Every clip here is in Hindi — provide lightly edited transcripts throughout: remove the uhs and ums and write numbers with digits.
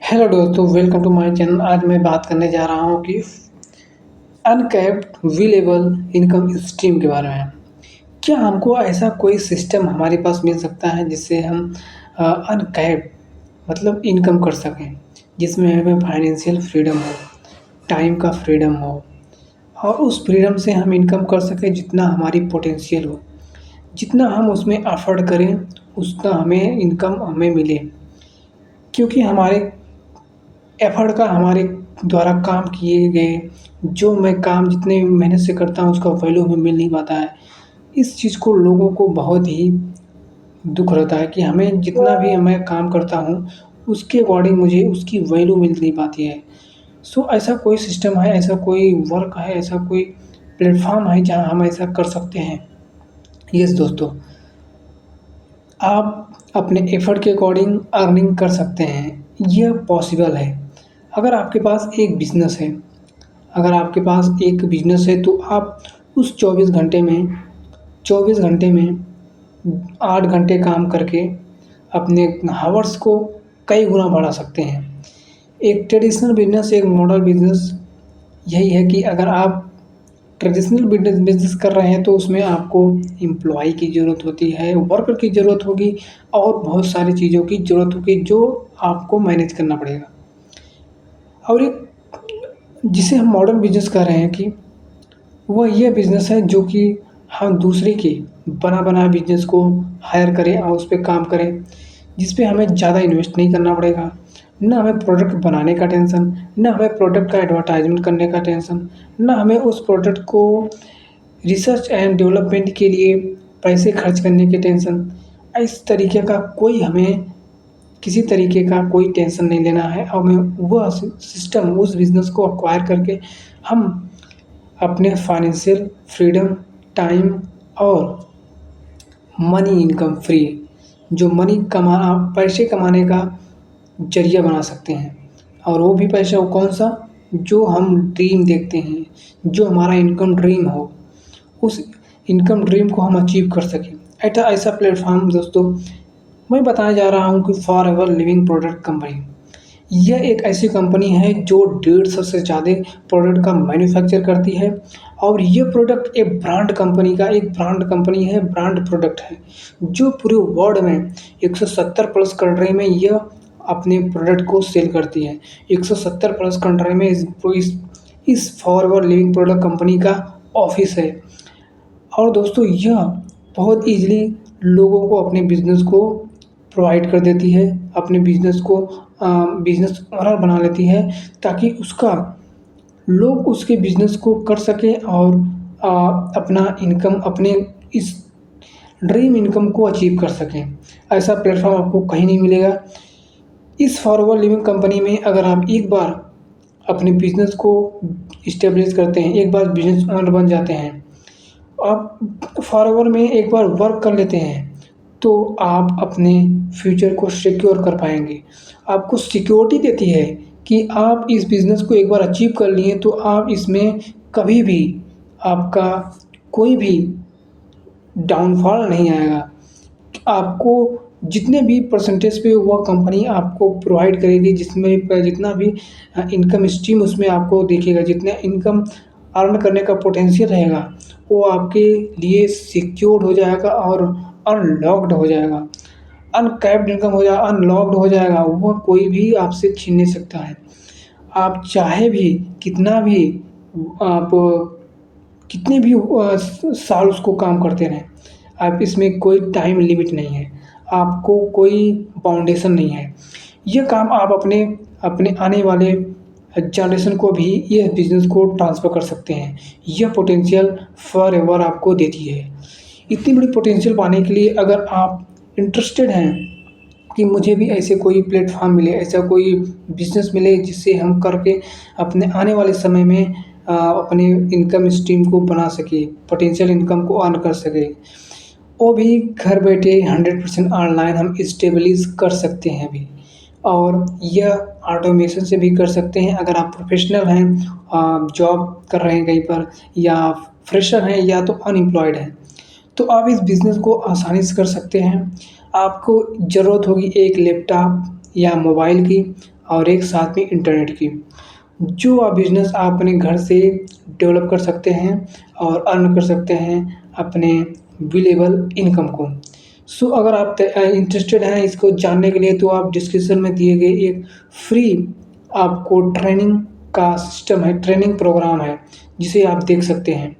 हेलो दोस्तों, वेलकम टू माय चैनल। आज मैं बात करने जा रहा हूँ कि अनकैप्ड विलेबल इनकम स्ट्रीम के बारे में। क्या हमको ऐसा कोई सिस्टम हमारे पास मिल सकता है जिससे हम अनकैप्ड मतलब इनकम कर सकें, जिसमें हमें फाइनेंशियल फ्रीडम हो, टाइम का फ्रीडम हो और उस फ्रीडम से हम इनकम कर सकें जितना हमारी पोटेंशियल हो, जितना हम उसमें एफर्ट करें उतना हमें इनकम हमें मिले। क्योंकि हमारे एफर्ट का हमारे द्वारा काम किए गए जो मैं काम जितने मेहनत से करता हूँ उसका वैल्यू हमें मिल नहीं पाता है। इस चीज़ को लोगों को बहुत ही दुःख रहता है कि हमें जितना भी मैं काम करता हूँ उसके अकॉर्डिंग मुझे उसकी वैल्यू मिल नहीं पाती है। सो ऐसा कोई सिस्टम है, ऐसा कोई वर्क है, ऐसा कोई प्लेटफ़ॉर्म है जहाँ हम ऐसा कर सकते हैं? यस दोस्तों, आप अपने एफर्ट के अकॉर्डिंग अर्निंग कर सकते हैं। यह पॉसिबल है। अगर आपके पास एक बिज़नेस है अगर आपके पास एक बिज़नेस है तो आप उस 24 घंटे में 8 घंटे काम करके अपने हावर्स को कई गुना बढ़ा सकते हैं। एक ट्रेडिशनल बिज़नेस, एक मॉडल बिज़नेस यही है कि अगर आप ट्रेडिशनल बिज़नेस कर रहे हैं तो उसमें आपको एम्प्लॉयी की ज़रूरत होती है, वर्कर की ज़रूरत होगी और बहुत सारी चीज़ों की ज़रूरत होगी जो आपको मैनेज करना पड़ेगा। और एक जिसे हम मॉडर्न बिज़नेस कह रहे हैं कि वह ये बिज़नेस है जो कि हम दूसरे के बना-बनाए बिज़नेस को हायर करें और उस पे काम करें, जिस पे हमें ज़्यादा इन्वेस्ट नहीं करना पड़ेगा। ना हमें प्रोडक्ट बनाने का टेंशन, ना हमें प्रोडक्ट का एडवर्टाइज़मेंट करने का टेंशन, ना हमें उस प्रोडक्ट को रिसर्च एंड डेवलपमेंट के लिए पैसे खर्च करने की टेंशन। इस तरीके का कोई हमें किसी तरीके का कोई टेंशन नहीं लेना है। हमें वह सिस्टम उस बिज़नेस को एक्वायर करके हम अपने फाइनेंशियल फ्रीडम, टाइम और मनी इनकम फ्री जो मनी कमाना पैसे कमाने का ज़रिया बना सकते हैं। और वो भी पैसा वो कौन-सा जो हम ड्रीम देखते हैं, जो हमारा इनकम ड्रीम हो, उस इनकम ड्रीम को हम अचीव कर सकें। ऐसा प्लेटफ़ॉर्म दोस्तों मैं बताने जा रहा हूँ कि फॉरएवर लिविंग प्रोडक्ट कंपनी। यह एक ऐसी कंपनी है जो 150 से ज़्यादा प्रोडक्ट का मैन्युफैक्चर करती है और ये प्रोडक्ट एक ब्रांड कंपनी है, ब्रांड प्रोडक्ट है, जो पूरे वर्ल्ड में 170 प्लस कंट्री में यह अपने प्रोडक्ट को सेल करती है। 170 प्लस कंट्री में इस फॉरएवर लिविंग प्रोडक्ट कंपनी का ऑफ़िस है। और दोस्तों यह बहुत ईज़िली लोगों को अपने बिज़नेस को प्रोवाइड कर देती है, अपने बिज़नेस को बिज़नेस ओनर बना लेती है ताकि उसका लोग उसके बिज़नेस को कर सकें और अपना इनकम अपने इस ड्रीम इनकम को अचीव कर सकें। ऐसा प्लेटफ़ॉर्म आपको कहीं नहीं मिलेगा। इस फॉरएवर लिविंग कंपनी में अगर आप एक बार अपने बिज़नेस को इस्टेब्लिश करते हैं, एक बार बिज़नेस ओनर बन जाते हैं, आप फॉरएवर में एक बार वर्क कर लेते हैं, तो आप अपने फ्यूचर को सिक्योर कर पाएँगे। आपको सिक्योरिटी देती है कि आप इस बिज़नेस को एक बार अचीव कर लिए तो आप इसमें कभी भी आपका कोई भी डाउनफॉल नहीं आएगा। आपको जितने भी परसेंटेज पे वह कंपनी आपको प्रोवाइड करेगी, जिसमें जितना भी इनकम स्ट्रीम उसमें आपको दिखेगा, जितना इनकम अर्न करने का पोटेंशियल रहेगा, वो आपके लिए सिक्योर्ड हो जाएगा और अनलॉक्ड हो जाएगा। अनकैप्ड इनकम अनलॉक्ड हो जाएगा, वह कोई भी आपसे छीन नहीं सकता है। आप चाहे भी कितना भी आप कितने भी साल उसको काम करते रहें, आप इसमें कोई टाइम लिमिट नहीं है, आपको कोई बाउंडेशन नहीं है। ये काम आप अपने अपने आने वाले जनरेशन को भी ये बिज़नेस को ट्रांसफ़र कर सकते हैं। यह पोटेंशियल फॉरएवर आपको देती है। इतनी बड़ी पोटेंशियल पाने के लिए अगर आप इंटरेस्टेड हैं कि मुझे भी ऐसे कोई प्लेटफ़ॉर्म मिले, ऐसा कोई बिज़नेस मिले जिससे हम करके अपने आने वाले समय में अपने इनकम स्ट्रीम को बना सकें, पोटेंशियल इनकम को अर्न कर सकें। वो भी घर बैठे 100% ऑनलाइन हम इस्टेब्लिश कर सकते हैं अभी। और यह ऑटोमेशन से भी कर सकते हैं अगर आप प्रोफ़ेशनल हैं, जॉब कर रहे हैं कहीं पर या फ्रेशर हैं या तो अनएम्प्लॉयड हैं, तो आप इस बिज़नेस को आसानी से कर सकते हैं। आपको ज़रूरत होगी एक लैपटॉप या मोबाइल की और एक साथ में इंटरनेट की। जो बिज़नेस आप अपने घर से डेवलप कर सकते हैं और अर्न कर सकते हैं अपने बिलेबल इनकम को। सो अगर आप इंटरेस्टेड हैं इसको जानने के लिए तो आप डिस्क्रिप्शन में दिए गए एक फ्री आपको ट्रेनिंग का सिस्टम है, ट्रेनिंग प्रोग्राम है, जिसे आप देख सकते हैं।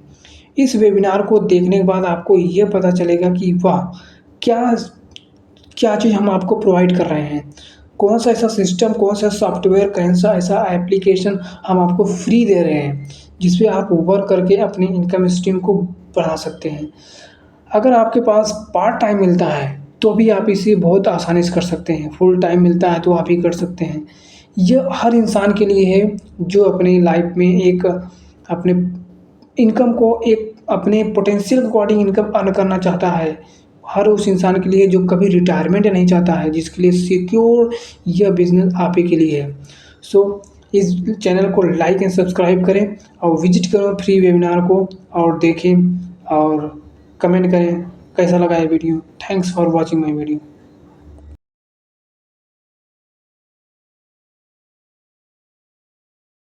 इस वेबिनार को देखने के बाद आपको ये पता चलेगा कि वाह! क्या क्या चीज़ हम आपको प्रोवाइड कर रहे हैं। कौन-सा ऐसा सिस्टम, कौन-सा सॉफ्टवेयर, कौन-सा ऐसा एप्लीकेशन हम आपको फ्री दे रहे हैं, जिस पे आप वर्क करके अपनी इनकम स्ट्रीम को बढ़ा सकते हैं। अगर आपके पास पार्ट टाइम मिलता है, तो भी आप इसे बहुत आसानी से कर सकते हैं। फुल टाइम मिलता है तो आप भी कर सकते हैं। ये हर इंसान के लिए है जो अपनी लाइफ में एक अपने इनकम को एक अपने पोटेंशियल के अकॉर्डिंग इनकम अर्न करना चाहता है। हर उस इंसान के लिए जो कभी रिटायरमेंट नहीं चाहता है, जिसके लिए सिक्योर यह बिज़नेस आप ही के लिए है। सो इस चैनल को लाइक एंड सब्सक्राइब करें और विज़िट करें फ्री वेबिनार को और देखें और कमेंट करें कैसा लगा ये video. Thanks for watching my video.